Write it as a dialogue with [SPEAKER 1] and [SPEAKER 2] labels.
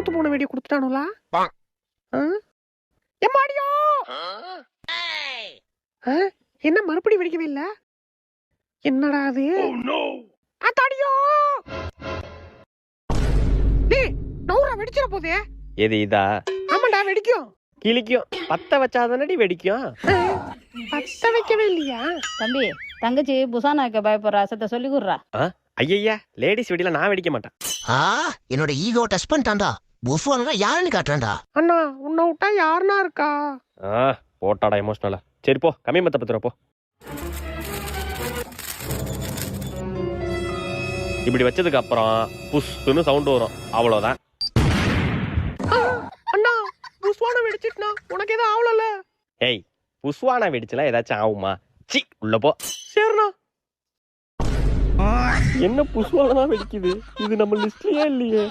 [SPEAKER 1] தோத்து போன வெடியை கொடுத்துட்டானுங்களா? எம்மாடியோ! என்ன மறுபடியும் வெடிக்கவே இல்ல? என்னடா அது? அத்தாடியோ! டேய், நௌரா வெடிச்சிர போதே.
[SPEAKER 2] எது இதா?
[SPEAKER 1] ஆமாடா, வெடிக்கும்.
[SPEAKER 2] கிளிக்கும். பத்த வச்சாதானடி வெடிக்கும்.
[SPEAKER 1] பத்த வைக்கவே இல்லையா?
[SPEAKER 3] தம்பி, தங்கச்சி புசானா வைக்க பயப்படுறா, சத்த சொல்லி கொடுறா.
[SPEAKER 2] ஐயா, லேடிஸ் வெடியில நான் வெடிக்க மாட்டேன்.
[SPEAKER 4] என்னோட ஈகோ டச் பண்ணிட்டான்டா. புஃபானா யாருன்னு காட்டுறான்டா.
[SPEAKER 1] அண்ணா, உன்னை விட்டா யாருன்னா இருக்கா?
[SPEAKER 2] போட்டாடா எமோஷனலா. சரி போ, கம்மி மத்த பத்திர போ. இப்படி வச்சதுக்கு அப்புறம் புஷ்னு சவுண்ட் வரும், அவ்வளவுதான்.
[SPEAKER 1] அண்ணா, புஸ்வானா வெடிச்சிட்டா, உனக்கு எதுவும் ஆவலல?
[SPEAKER 2] ஏய், புஷ்வானா வெடிச்சலாம் ஏதாச்சும் ஆகுமா? சி, உள்ள போ.
[SPEAKER 1] சரிண்ணா.
[SPEAKER 2] என்ன புஷ்வானா தான் வெடிக்குது? இது நம்ம லிஸ்ட்லயே இல்லையே.